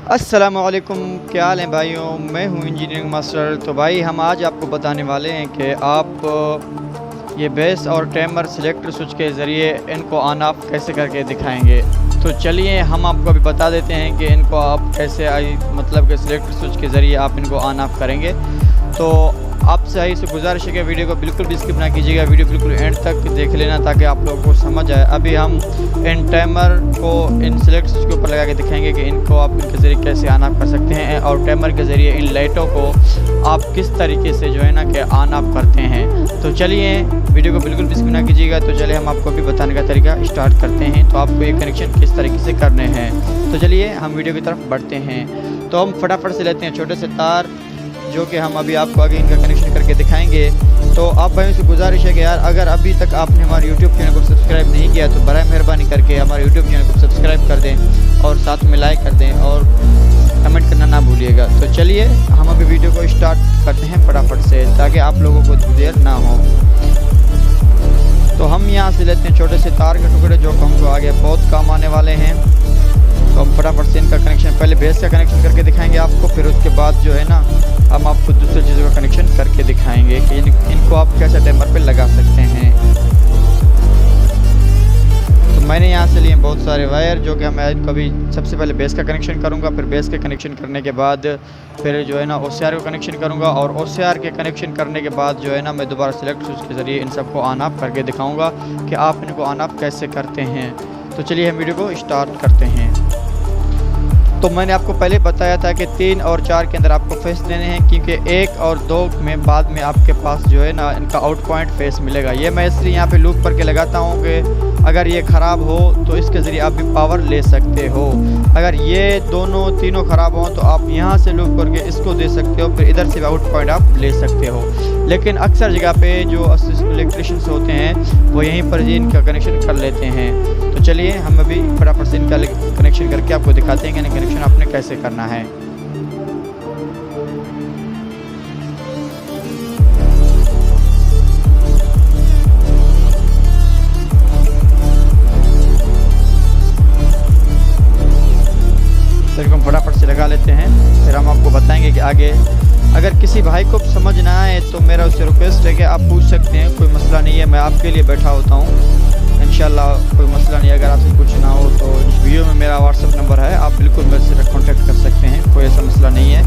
अस्सलामुअलैकुम, क्या हाल है भाइयों। मैं हूं इंजीनियरिंग मास्टर। तो भाई हम आज आपको बताने वाले हैं कि आप ये बेस और टाइमर सिलेक्टर स्विच के ज़रिए इनको ऑन ऑफ कैसे करके दिखाएंगे। तो चलिए हम आपको अभी बता देते हैं कि इनको आप कैसे मतलब कि सिलेक्टर स्विच के ज़रिए आप इनको ऑन ऑफ करेंगे। तो आपसे आई से गुजारिश है कि वीडियो को बिल्कुल भी स्किप ना कीजिएगा, वीडियो बिल्कुल एंड तक देख लेना ताकि आप लोगों को समझ आए। अभी हम इन टाइमर को इन सिलेक्ट स्विच के ऊपर लगा के दिखाएंगे कि इनको आप इनके ज़रिए कैसे ऑन ऑफ कर सकते हैं और टाइमर के ज़रिए इन लाइटों को आप किस तरीके से जो है ना कि ऑन ऑफ करते हैं। तो चलिए वीडियो को बिल्कुल भी स्किप ना कीजिएगा। तो चलिए हम आपको अभी बताने का तरीका स्टार्ट करते हैं। तो आपको ये कनेक्शन किस तरीके से करने हैं, तो चलिए हम वीडियो की तरफ बढ़ते हैं। तो हम फटाफट से लेते हैं छोटे से तार, जो कि हम अभी आपको आगे इनका कनेक्शन करके दिखाएंगे। तो आप भाइयों से गुजारिश है कि यार अगर अभी तक आपने हमारे YouTube चैनल को सब्सक्राइब नहीं किया तो बराए मेहरबानी करके हमारे YouTube चैनल को सब्सक्राइब कर दें और साथ में लाइक कर दें और कमेंट करना ना भूलिएगा। तो चलिए हम अभी वीडियो को स्टार्ट करते हैं फटाफट से, ताकि आप लोगों को देर ना हो। तो हम यहाँ से लेते हैं छोटे से तार के टुकड़े, जो हमको आगे बहुत काम आने वाले हैं। तो हम फटाफट से इनका कनेक्शन, पहले बेस का कनेक्शन करके दिखाएंगे आपको, फिर उसके बाद जो है ना हम आपको दूसरी चीज़ों का कनेक्शन करके दिखाएंगे कि इनको आप कैसे टाइमर पे लगा सकते हैं। तो मैंने यहाँ से लिए बहुत सारे वायर, जो कि मैं इनको अभी सबसे पहले बेस का कनेक्शन करूँगा, फिर बेस के कनेक्शन करने के बाद फिर जो है ना OCR को कनेक्शन करूँगा, और OCR के कनेक्शन करने के बाद जो है ना मैं दोबारा सिलेक्ट स्विच के ज़रिए इन सबको ऑन ऑफ करके दिखाऊँगा कि आप इनको ऑन ऑफ कैसे करते हैं। तो चलिए हम वीडियो को स्टार्ट करते हैं। तो मैंने आपको पहले बताया था कि 3 और 4 के अंदर आपको फेस देने हैं, क्योंकि 1 और 2 में बाद में आपके पास जो है ना इनका आउट पॉइंट फेस मिलेगा। ये मैं इसलिए यहाँ पे लूप करके लगाता हूँ कि अगर ये ख़राब हो तो इसके ज़रिए आप भी पावर ले सकते हो। अगर ये दोनों तीनों ख़राब हों तो आप यहाँ से लूप करके इसको दे सकते हो, फिर इधर से भी आउट पॉइंट आप ले सकते हो। लेकिन अक्सर जगह पे जो इलेक्ट्रिशियंस होते हैं वो यहीं पर ही इनका कनेक्शन कर लेते हैं। तो चलिए हम अभी फटाफट से इनका कनेक्शन करके आपको दिखाते हैं कि कनेक्शन आपने कैसे करना है। हम फटाफट से लगा लेते हैं, फिर हम आपको बताएंगे कि आगे अगर किसी भाई को समझ ना आए तो मेरा उससे रिक्वेस्ट है कि आप पूछ सकते हैं, कोई मसला नहीं है, मैं आपके लिए बैठा होता हूँ इंशाल्लाह। कोई मसला नहीं है, अगर आपसे कुछ ना हो तो इस वीडियो में मेरा WhatsApp नंबर है, आप बिल्कुल मेरे से कॉन्टेक्ट कर सकते हैं, कोई ऐसा मसला नहीं है।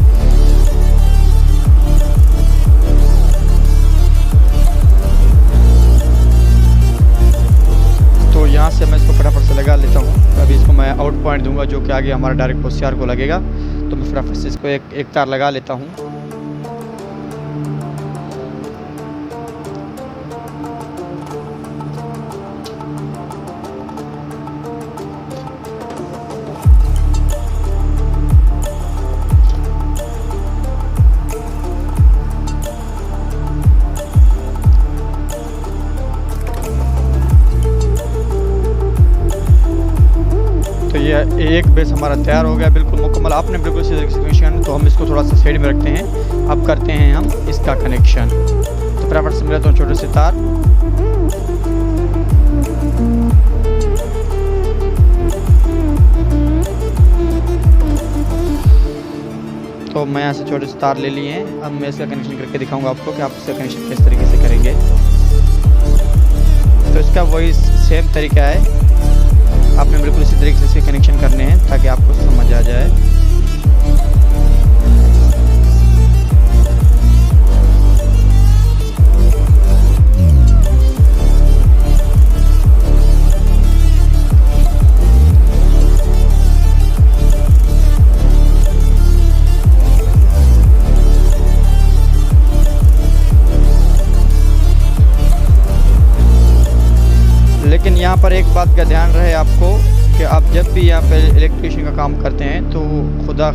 तो यहाँ से मैं इसको फटाफट से लगा लेता हूँ। अभी इसको मैं आउट पॉइंट दूंगा, जो कि आगे हमारा डायरेक्ट OCR को लगेगा। तो मैं फटाफट से इसको एक तार लगा लेता हूँ। तो ये एक बेस हमारा तैयार हो गया, बिल्कुल मुकम्मल। आपने बिल्कुल इसी तरीके से कनेक्शन, तो हम इसको थोड़ा सा साइड में रखते हैं। अब करते हैं हम इसका कनेक्शन। तो फटाफट से मिलाता हूँ छोटे से तार। तो मैं यहाँ से छोटे से तार ले लिए हैं। अब मैं इसका कनेक्शन करके दिखाऊंगा आपको कि आप इसका कनेक्शन किस तरीके से करेंगे। तो इसका वही सेम तरीका है, आपने बिल्कुल इसी तरीके से इसके कनेक्शन करने हैं ताकि आपको समझ आ जाए। लेकिन यहाँ पर एक बात का ध्यान रहे आपको कि आप जब भी यहाँ पे इलेक्ट्रिशियन का काम करते हैं तो खुदा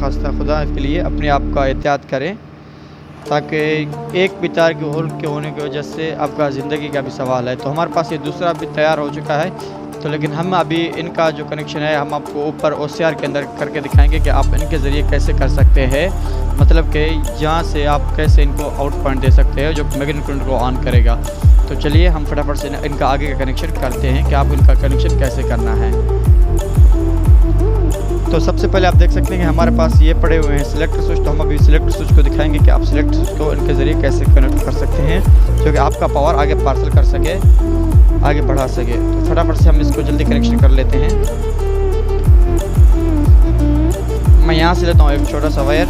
के लिए अपने आप का एहतियात करें, ताकि एक भी तार के होल के होने की वजह से आपका ज़िंदगी का भी सवाल है। तो हमारे पास ये दूसरा भी तैयार हो चुका है। तो लेकिन हम अभी इनका जो कनेक्शन है हम आपको ऊपर OCR के अंदर करके दिखाएंगे कि आप इनके ज़रिए कैसे कर सकते हैं, मतलब कि यहाँ से आप कैसे इनको आउट पॉइंट दे सकते हैं जो मैग्नेटिक करंट को ऑन करेगा। तो चलिए हम फटाफट से इनका आगे का कनेक्शन करते हैं कि आप इनका कनेक्शन कैसे करना है। तो सबसे पहले आप देख सकते हैं कि हमारे पास ये पड़े हुए हैं सिलेक्टर स्विच। तो हम अभी सिलेक्टर स्विच को दिखाएंगे कि आप सिलेक्टर स्विच को इनके ज़रिए कैसे कनेक्ट कर सकते हैं, जो कि आपका पावर आगे पार्सल कर सके, आगे बढ़ा सके। तो फटाफट से हम इसको जल्दी कनेक्शन कर लेते हैं। मैं यहाँ से लेता हूँ एक छोटा सा वायर,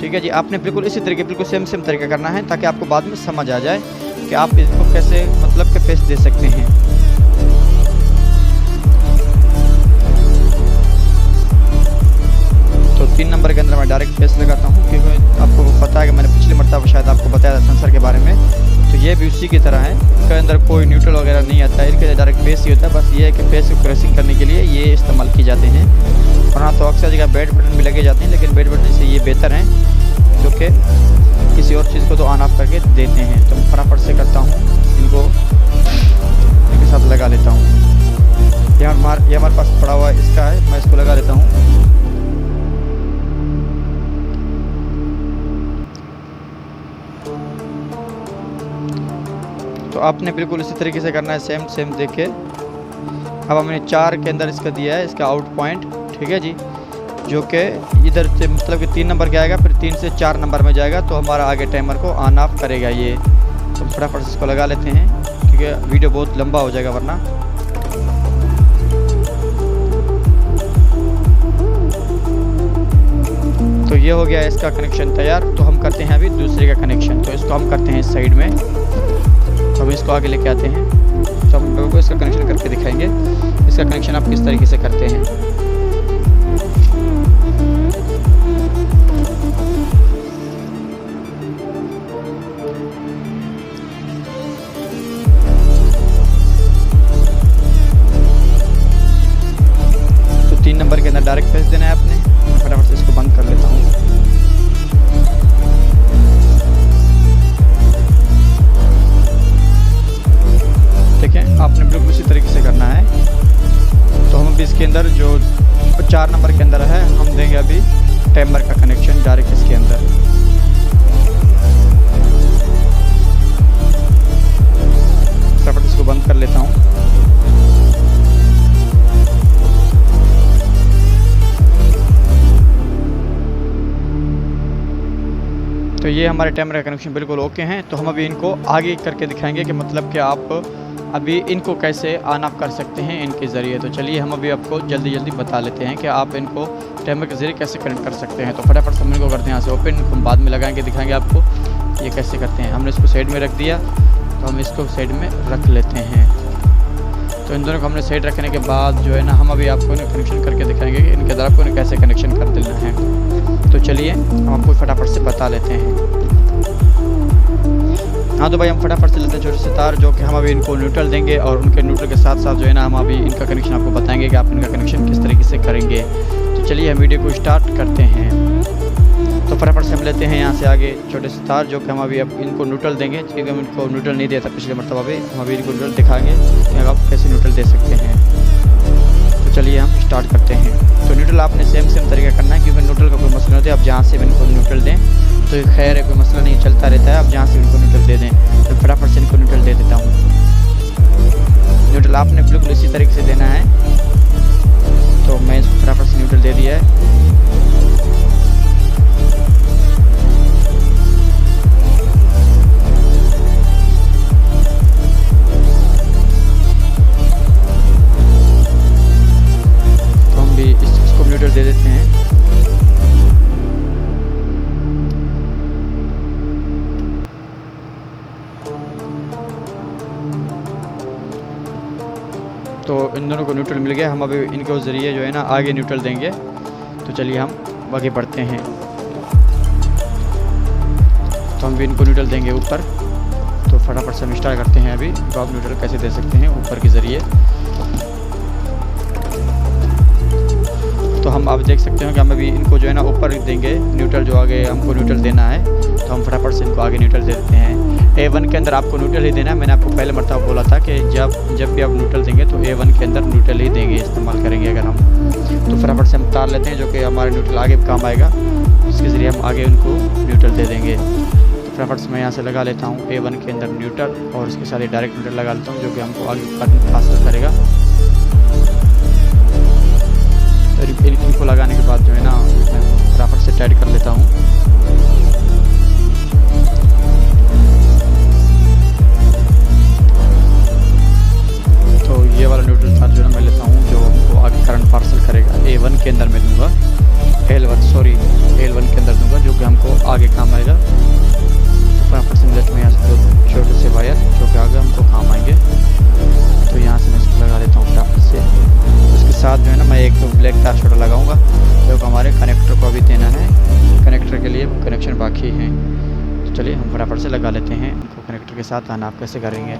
ठीक है जी। आपने बिल्कुल इसी तरीके, बिल्कुल सेम तरीका करना है, ताकि आपको बाद में समझ आ जाए कि आप इसको कैसे मतलब के पेस्ट दे सकते हैं। तो 3 नंबर के अंदर मैं डायरेक्ट पेस्ट लगाता हूँ, क्योंकि आपको पता है कि मैंने पिछली मरतबा शायद आपको बताया था सेंसर के बारे में। तो ये भी उसी की तरह है, इसके अंदर कोई न्यूट्रल वगैरह नहीं आता है, इनके डायरेक्ट पेस्ट ही होता है। बस ये है कि पेस्ट को क्रशिंग करने के लिए ये इस्तेमाल की जाते हैं। वरना तो अक्सर जगह बेड बटन भी लगे जाते हैं, लेकिन बेड बटन से ये बेहतर हैं, जो कि किसी और चीज़ को तो ऑन ऑफ करके देते हैं। तो मैं फटाफट से करता हूँ, इनको इनके साथ लगा लेता हूँ। ये हमारे पास पड़ा हुआ इसका है, मैं इसको लगा लेता हूँ। तो आपने बिल्कुल इसी तरीके से करना है, सेम देख के। अब हमने 4 के अंदर इसका दिया है, इसका आउट पॉइंट, ठीक है जी, जो कि इधर से मतलब कि 3 नंबर के आएगा, फिर 3 से 4 नंबर में जाएगा, तो हमारा आगे टाइमर को ऑन ऑफ करेगा ये। तो फटाफट से इसको लगा लेते हैं, क्योंकि वीडियो बहुत लंबा हो जाएगा वरना। तो ये हो गया इसका कनेक्शन तैयार। तो हम करते हैं अभी दूसरे का कनेक्शन। तो इसको हम करते हैं इस साइड में, तो हम इसको आगे लेके आते हैं। तो हम लोगों को इसका कनेक्शन करके दिखाएंगे, इसका कनेक्शन आप किस तरीके से करते हैं। तो 3 नंबर के अंदर डायरेक्ट पेस्ट देना है आपने। फटाफट से इसको बंद कर लेता हूँ। आपने बिल्कुल इसी तरीके से करना है। तो हम अभी इसके अंदर जो 4 नंबर के अंदर है, हम देंगे अभी टाइमर का कनेक्शन डायरेक्ट इसके अंदर। फटाफट इसको बंद कर लेता हूँ। तो ये हमारे टाइमर का कनेक्शन बिल्कुल ओके हैं। तो हम अभी इनको आगे करके दिखाएंगे कि मतलब कि आप अभी इनको कैसे ऑन ऑफ कर सकते हैं इनके ज़रिए। तो चलिए हम अभी आपको जल्दी बता लेते हैं कि आप इनको टाइमर के ज़रिए कैसे कनेक्ट कर सकते हैं। तो फटाफट से हम इनको करते हैं यहाँ से ओपन, इनको हम बाद में लगाएंगे, दिखाएंगे आपको ये कैसे करते हैं। हमने इसको साइड में रख दिया, तो हम इसको साइड में रख लेते हैं। तो इन दोनों को हमने साइड रखने के बाद जो है ना, हम अभी आपको इन्हें कनेक्शन करके दिखाएंगे कि इनके द्वारा आपको इन्हें कैसे कनेक्शन कर देना है। तो चलिए हम आपको फटाफट से बता लेते हैं। हाँ तो भाई हम फटाफट से लेते हैं छोटे से तार, जो कि हम अभी इनको न्यूट्रल देंगे, और उनके न्यूट्रल के साथ साथ जो है ना, हम अभी इनका कनेक्शन आपको बताएंगे कि आप इनका कनेक्शन किस तरीके से करेंगे। तो चलिए हम वीडियो को स्टार्ट करते हैं। तो फटाफट से हम लेते हैं यहाँ से आगे छोटे से तार, जो कि हम अभी अब इनको न्यूट्रल देंगे, क्योंकि हम इनको न्यूट्रल नहीं दिया था पिछले मरतबा भी। हम अभी इनको न्यूट्रल दिखाएंगे कि आप कैसे न्यूट्रल दे सकते हैं। तो चलिए हम स्टार्ट करते हैं। तो न्यूट्रल आपने सेम तरीका करना है, क्योंकि न्यूट्रल का कोई मसला नहीं होता है। आप जहाँ से भी इनको न्यूट्रल दें तो खैर है, कोई मसला नहीं, चलता रहता है। आप जहाँ से इनको न्यूट्रल दे दें। तो फटाफट से इनको न्यूट्रल दे देता हूँ। न्यूट्रल आपने बिल्कुल इसी तरीके से देना है। तो मैं इसको फटाफट से न्यूट्रल दे दिया है। तो हम भी इसको न्यूट्रल दे देते हैं। तो इन दोनों को न्यूट्रल मिल गया। हम अभी इनके ज़रिए जो है ना आगे न्यूट्रल देंगे। तो चलिए हम आगे बढ़ते हैं। तो हम भी इनको न्यूट्रल देंगे ऊपर। तो फटाफट से हम स्टार्ट करते हैं अभी। तो आप न्यूट्रल कैसे दे सकते हैं ऊपर के ज़रिए। तो हम अब देख सकते हैं कि हम अभी इनको जो है ना ऊपर देंगे न्यूट्रल, जो आगे हमको न्यूट्रल देना है। तो हम फटाफट से इनको आगे न्यूट्रल दे देते हैं। A1 के अंदर आपको न्यूट्रल ही देना है। मैंने आपको पहले मरतबा बोला था कि जब भी आप न्यूट्रल देंगे तो A1 के अंदर न्यूट्रल ही देंगे, इस्तेमाल करेंगे अगर हम। तो फटाफट से हम तार लेते हैं, जो कि हमारे न्यूट्रल आगे भी काम आएगा। इसके ज़रिए हम आगे उनको न्यूट्रल दे देंगे। तो फटाफट से मैं यहाँ से लगा लेता हूँ A1 के अंदर न्यूट्रल, और उसके साथ ही डायरेक्ट न्यूट्रल लगा लेता हूँ, जो कि हमको आगे करंट हासिल करेगा। इनको लगाने के बाद जो है ना मैं फटाफट से टाइट कर लेता हूँ। तो ये वाला न्यूट्रल तार जो है मैं लेता हूँ, जो हमको आगे करंट पार्सल करेगा। A1 के अंदर मैं दूंगा, L1 के अंदर दूंगा, जो कि हमको आगे काम आएगा। फटाफट से मिनट में यहाँ से 2 छोटे से वायर जो कि आगे हमको काम आएंगे। तो यहाँ से मैं इसको लगा देता हूँ फटाफट से। उसके साथ जो है ना मैं एक ब्लैक तार छोटा लगाऊंगा, जो कि हमारे कनेक्टर को अभी देना है। कनेक्टर के लिए कनेक्शन बाकी है, तो चलिए हम फटाफट से लगा लेते हैं। इनको कनेक्टर के साथ आना आप कैसे करेंगे।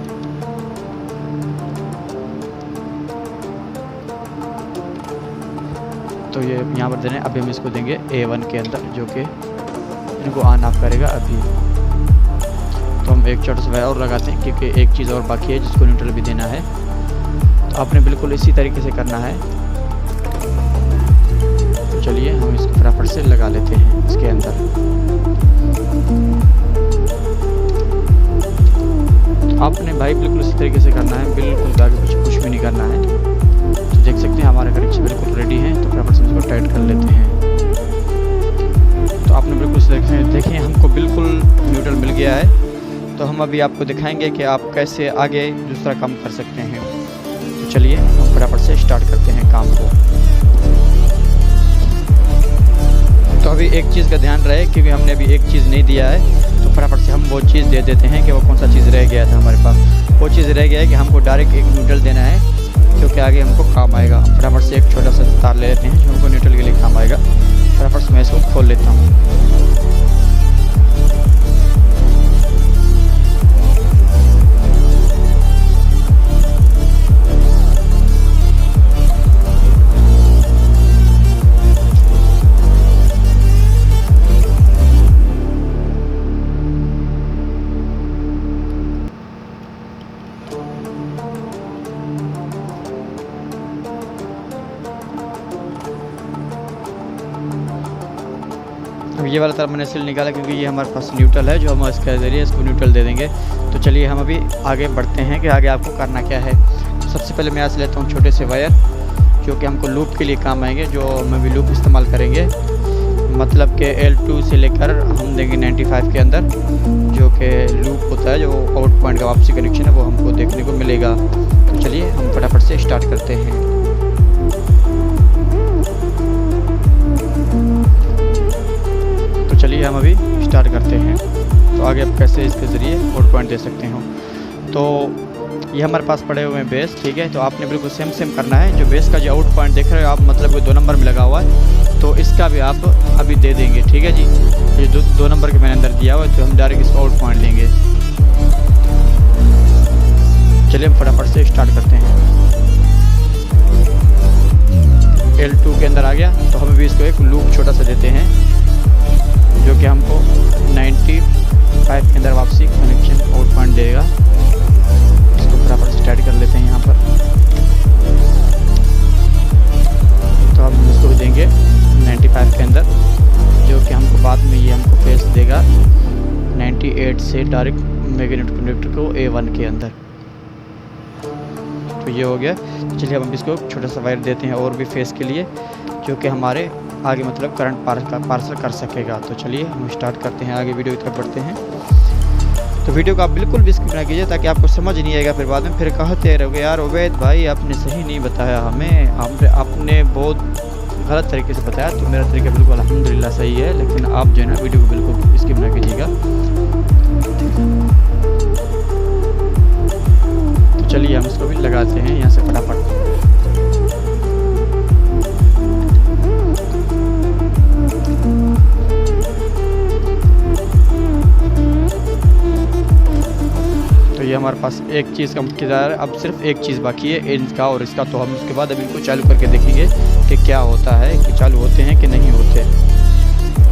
तो ये यहाँ पर देने, अभी हम इसको देंगे A1 के अंदर, जो कि इनको ऑन ऑफ करेगा अभी। तो हम एक छोटा सा वायर और लगाते हैं, क्योंकि एक चीज़ और बाकी है जिसको न्यूट्रल भी देना है। तो आपने बिल्कुल इसी तरीके से करना है। तो चलिए हम इसको फटाफट से लगा लेते हैं इसके अंदर। तो आपने भाई बिल्कुल इसी तरीके से करना है, बिल्कुल आगे कुछ भी नहीं करना है। तो देख सकते हैं हमारे कनेक्शन बिल्कुल रेडी है। तो फटाफट से इसको टाइट कर लेते हैं। तो आपने बिल्कुल इसी तरीके से देखिए, हमको बिल्कुल न्यूट्रल मिल गया है। तो हम अभी आपको दिखाएंगे कि आप कैसे आगे दूसरा काम कर सकते हैं। तो चलिए हम फटाफट से स्टार्ट करते हैं काम को। तो अभी एक चीज़ का ध्यान रहे, क्योंकि हमने अभी एक चीज़ नहीं दिया है, तो फटाफट से हम वो चीज़ दे देते हैं कि वो कौन सा चीज़ रह गया था हमारे पास। वो चीज़ रह गया है कि हमको डायरेक्ट एक न्यूट्रल देना है, जो कि आगे हमको काम आएगा। हम फटाफट से एक छोटा सा तार ले लेते हैं, जो हमको न्यूट्रल के लिए काम आएगा। फटाफट से मैं इसको खोल लेता हूँ। अब ये वाला तार मैंने इसलिए निकाला क्योंकि ये हमारे पास न्यूट्रल है, जो हम इसके ज़रिए इसको न्यूट्रल दे देंगे। तो चलिए हम अभी आगे बढ़ते हैं कि आगे आपको करना क्या है। तो सबसे पहले मैं यहाँ से लेता हूँ छोटे से वायर, जो कि हमको लूप के लिए काम आएंगे, जो हम भी लूप इस्तेमाल करेंगे। मतलब कि L2 से लेकर हम देंगे 95 के अंदर, जो कि लूप होता है, जो आउट पॉइंट का वापसी कनेक्शन है, वो हमको देखने को मिलेगा। तो चलिए हम फटाफट से स्टार्ट करते हैं। चलिए हम अभी स्टार्ट करते हैं। तो आगे आप कैसे इसके ज़रिए आउट पॉइंट दे सकते हो। तो ये हमारे पास पड़े हुए हैं बेस, ठीक है। तो आपने बिल्कुल सेम करना है। जो बेस का जो आउट पॉइंट देख रहे हो आप, मतलब कि 2 नंबर में लगा हुआ है, तो इसका भी आप अभी दे देंगे, ठीक है जी। ये 2 नंबर के मैंने अंदर दिया हुआ है, तो हम डायरेक्ट इसको आउट पॉइंट लेंगे। चलिए हम फटाफट से स्टार्ट करते हैं। L2 के अंदर आ गया, तो हम अभी इसको एक लूप छोटा सा देते हैं, जो कि हमको 95 के अंदर वापसी कनेक्शन आउट पॉइंट देगा। इसको फटाफट से स्टार्ट कर लेते हैं यहाँ पर। तो हम इसको भी देंगे 95 के अंदर, जो कि हमको बाद में ये हमको फेस देगा 98 से डायरेक्ट मैग्नेटिक कनेक्टर को A1 के अंदर। तो ये हो गया। चलिए अब हम इसको छोटा सा वायर देते हैं और भी फेस के लिए, जो कि हमारे आगे मतलब करंट पार्सल कर सकेगा। तो चलिए हम स्टार्ट करते हैं, आगे वीडियो की तरफ बढ़ते हैं। तो वीडियो को आप बिल्कुल भी स्किप ना कीजिए, ताकि आपको समझ नहीं आएगा, फिर बाद में फिर कहते रहोगे यार उबैद भाई आपने सही नहीं बताया हमें, आपने बहुत गलत तरीके से बताया। तो मेरा तरीका बिल्कुल अल्हम्दुलिल्लाह सही है, लेकिन आप जो है ना वीडियो को बिल्कुल स्किप ना कीजिएगा। तो चलिए हम इसको भी लगाते हैं यहाँ से फटाफट। तो ये हमारे पास एक चीज़ का किरदार, अब सिर्फ एक चीज़ बाकी है इनका और इसका। तो हम उसके बाद अभी इनको चालू करके देखेंगे कि क्या होता है, कि चालू होते हैं कि नहीं होते।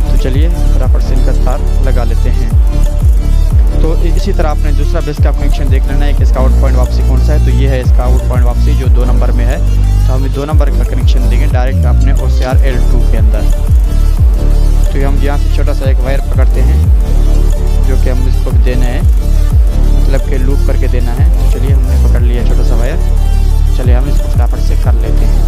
तो चलिए फटाफट से इनका तार लगा लेते हैं। तो इसी तरह आपने दूसरा बेस का कनेक्शन देख लेना है कि इसका आउट पॉइंट वापसी कौन सा है। तो ये है इसका आउट पॉइंट वापसी, जो 2 नंबर में है। तो हम 2 नंबर का कनेक्शन देंगे डायरेक्ट अपने OCR L2 के अंदर। तो हम यहाँ से छोटा सा एक वायर पकड़ते हैं, जो कि हम इसको देना है, मतलब कि लूप करके देना है। तो चलिए हमने पकड़ लिया छोटा सा वायर। चलिए हम इसको फटाफट से कर लेते हैं।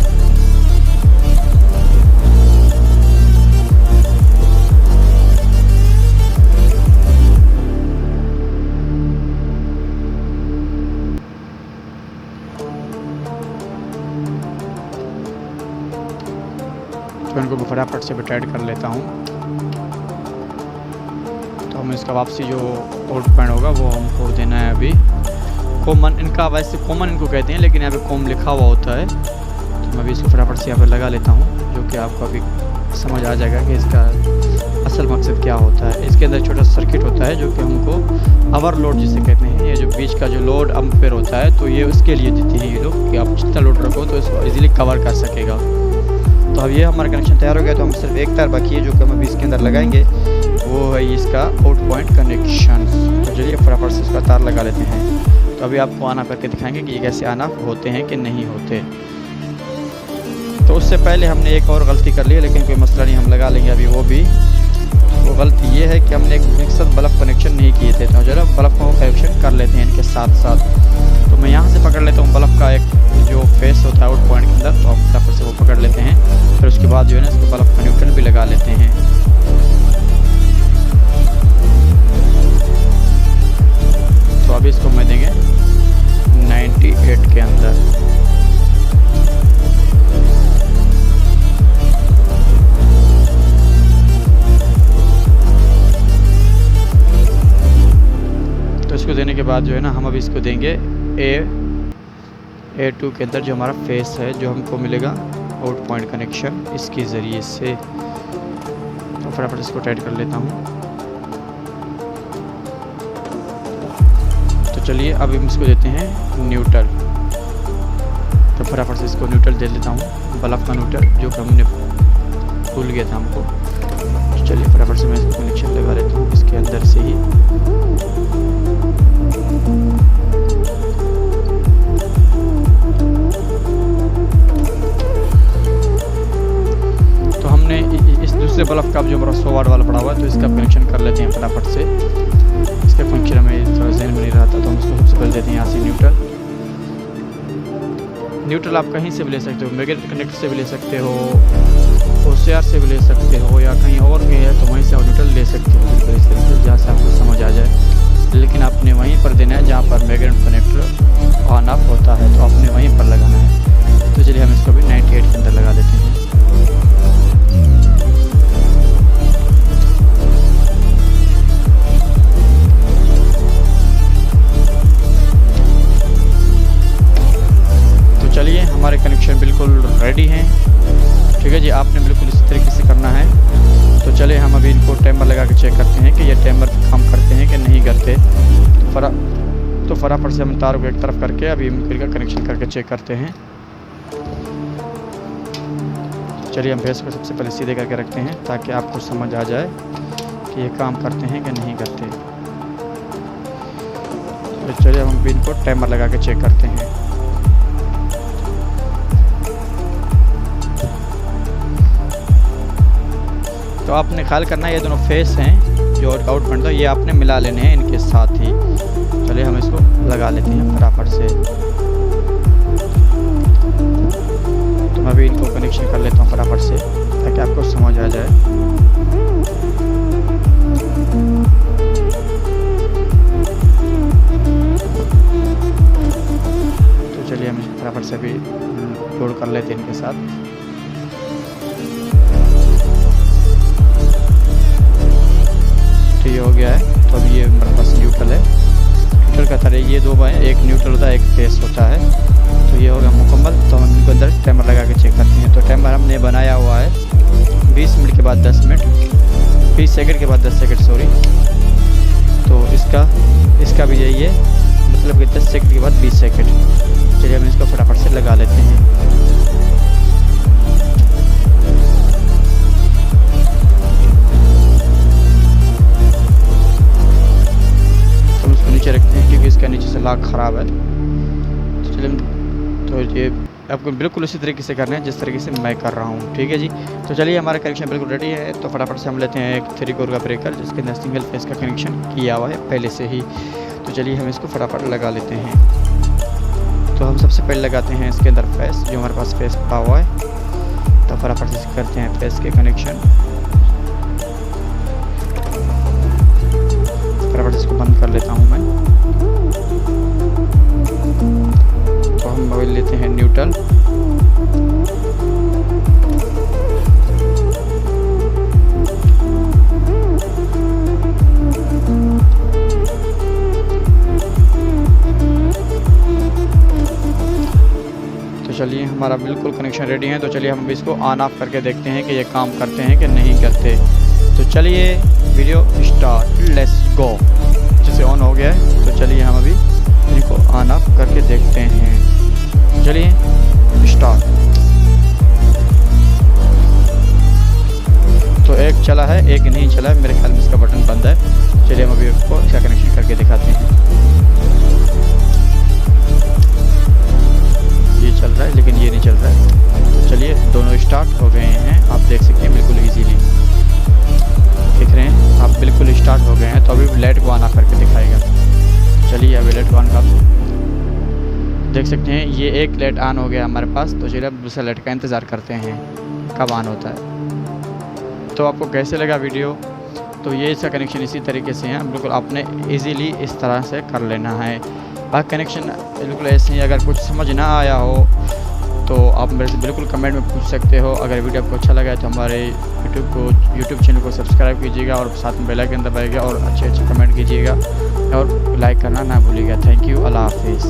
फटाफट से टाइट कर लेता हूँ। तो हम इसका वापसी जो आउट पॉइंट होगा वो हमको देना है अभी कॉमन। इनका वैसे कॉमन इनको कहते हैं, लेकिन यहाँ पे कॉम लिखा हुआ होता है। तो मैं अभी इसको फटाफट से यहाँ पर लगा लेता हूँ, जो कि आपको अभी समझ आ जाएगा कि इसका असल मकसद क्या होता है। इसके अंदर छोटा सर्किट होता है जो कि हमको अवर लोड जिसे कहते हैं, ये जो बीच का जो लोड एम्पेयर होता है, तो ये उसके लिए देते हैं ये लोग कि आप जितना लोड रखो तो इसको इजीली कवर कर सकेगा। तो अब ये हमारा कनेक्शन तैयार हो गया। तो हम सिर्फ एक तार बाकी है जो कि हम अभी इसके अंदर लगाएंगे, वो है इसका आउट पॉइंट कनेक्शन। तो चलिए फटाफट से इसका तार लगा लेते हैं। तो अभी आपको ऑन ऑफ करके दिखाएंगे कि ये कैसे ऑन ऑफ होते हैं कि नहीं होते। तो उससे पहले हमने एक और गलती कर ली है, लेकिन कोई मसला नहीं, हम लगा लेंगे अभी वो भी। वो गलती ये है कि हमने एक मिक्सर बल्ब कनेक्शन नहीं किए थे। तो जरा बल्ब को कनेक्शन कर लेते हैं इनके साथ साथ। तो मैं यहाँ से पकड़ लेता हूँ बल्ब का एक जो फेस होता है आउट पॉइंट के अंदर, तो हम फटाफट से वो पकड़ लेते हैं। फिर उसके बाद जो है ना इसको बल्ब का न्यूट्रल भी लगा लेते हैं। तो अभी इसको मैं देंगे 98 के अंदर। तो इसको देने के बाद जो है ना हम अभी इसको देंगे A2 के अंदर, जो हमारा फेस है जो हमको मिलेगा आउट पॉइंट कनेक्शन इसके ज़रिए से। तो फटाफट इसको टाइट कर लेता हूँ। तो चलिए अब हम इसको देते हैं न्यूट्रल। तो फटाफट से इसको न्यूट्रल दे लेता हूँ, बल्ब का न्यूट्रल जो कि हमने भूल गया था हमको। तो चलिए फटाफट से मैं इसको कनेक्शन लगा लेता हूँ इसके अंदर से ही। तो हमने इस दूसरे बल्ब का जो हमारा 100 वाट वाला पड़ा हुआ है, तो इसका कनेक्शन कर लेते हैं फटाफट से। इसका फंक्शन हमें थोड़ा जहन में नहीं रहा था, तो हम इसको सबसे पहले देते हैं यहाँ से न्यूट्रल। न्यूट्रल आप कहीं से भी ले सकते हो, मैग्नेट कनेक्टर से भी ले सकते हो, OCR से भी ले सकते हो, या कहीं और भी है तो वहीं से आप न्यूट्रल ले सकते हो इस तरीके से, जहाँ से आपको समझ आ जाए। लेकिन आपने वहीं पर देना है जहाँ पर मैग्नेट कनेक्टर ऑन ऑफ होता है, तो आपने वहीं पर लगाना है। तो चलिए हम इसको भी 98 के अंदर लगा देते हैं। तो चलिए हमारे कनेक्शन बिल्कुल रेडी हैं। ठीक है जी, आपने बिल्कुल इसी तरीके से करना है। तो चलिए हम अभी इनको टाइमर लगा के चेक करते हैं कि ये टाइमर काम करते हैं कि नहीं करते। तो फटाफट से हम तारों को एक तरफ करके अभी इनका कनेक्शन करके चेक करते हैं। चलिए हम फेस को सबसे पहले सीधे करके रखते हैं ताकि आपको समझ आ जाए कि ये काम करते हैं कि नहीं करते। तो चलिए हम भी इनको टाइमर लगा के चेक करते हैं। तो आपने ख्याल करना है ये दोनों फेस हैं जो आउट पॉइंट था, ये आपने मिला लेने हैं इनके साथ ही। चलिए हम इसको लगा लेते हैं फटाफट से। तो मैं भी इनको कनेक्शन कर लेता हूँ फटाफट से ताकि आपको समझ आ जाए। तो चलिए हम फटाफट से भी लोड कर लेते हैं इनके साथ। तो ये हो गया है। तो अभी ये हमारे पास न्यूट्रल है। न्यूट्रल का तरह ये दो बाएँ, एक न्यूट्रल होता है एक फेस होता है। तो ये होगा मुकम्मल। तो हम इनको अंदर टाइमर लगा के चेक करते हैं। तो टाइमर हमने बनाया हुआ है 20 मिनट के बाद 10 मिनट, 20 सेकंड के बाद 10 सेकंड सॉरी। तो इसका भी यही है, मतलब कि 10 सेकंड के बाद 20 सेकंड। चलिए हम इसको फटाफट से लगा लेते हैं। नीचे रखते हैं क्योंकि इसका नीचे से लॉक ख़राब है। तो चलिए, तो ये आपको बिल्कुल इसी तरीके से करना है जिस तरीके से मैं कर रहा हूँ। ठीक है जी। तो चलिए हमारा कनेक्शन बिल्कुल रेडी है। तो फटाफट से हम लेते हैं एक 3 कोर का ब्रेकर जिसके अंदर सिंगल फेस का कनेक्शन किया हुआ है पहले से ही। तो चलिए हम इसको फटाफट लगा लेते हैं। तो हम सबसे पहले लगाते हैं इसके अंदर फेस, जो हमारे पास फेस पड़ा हुआ है। तो फटाफट से करते हैं फेस के कनेक्शन। फटाफट इसको बंद कर लेता हूँ मैं। तो हम मोबाइल लेते हैं न्यूट्रल। चलिए हमारा बिल्कुल कनेक्शन रेडी है। तो चलिए हम इसको ऑन ऑफ करके देखते हैं कि ये काम करते हैं कि नहीं करते। तो चलिए वीडियो स्टार्ट, लेट्स गो। जैसे ऑन हो गया है तो चलिए हम अभी इनको ऑन ऑफ करके देखते हैं। चलिए स्टार्ट। तो एक चला है, एक नहीं चला है, मेरे ख्याल में इसका बटन बंद है। चलिए हम अभी इसको इसका कनेक्शन करके दिखाते हैं। ये चल रहा है लेकिन ये नहीं चल रहा है। तो चलिए दोनों स्टार्ट हो गए हैं, आप देख सकते हैं बिल्कुल इजीली दिख रहे हैं। आप बिल्कुल स्टार्ट हो गए हैं। तो अभी लाइट को ऑन ऑफ करके दिखाएगा। चलिए अभी लाइट को ऑन कर देख सकते हैं, ये एक लाइट ऑन हो गया हमारे पास। तो चलिए अब दूसरा लाइट का इंतज़ार करते हैं कब ऑन होता है। तो आपको कैसे लगा वीडियो? तो ये इसका कनेक्शन इसी तरीके से है, बिल्कुल आपने इजीली इस तरह से कर लेना है। बाकी कनेक्शन बिल्कुल ऐसे ही। अगर कुछ समझ ना आया हो तो आप मेरे से बिल्कुल कमेंट में पूछ सकते हो। अगर वीडियो आपको अच्छा लगा है तो हमारे यूट्यूब चैनल को सब्सक्राइब कीजिएगा और साथ में बेल आइकन दबाइएगा और अच्छे कमेंट कीजिएगा और लाइक करना ना भूलिएगा। थैंक यू, अल्लाह हाफिज़।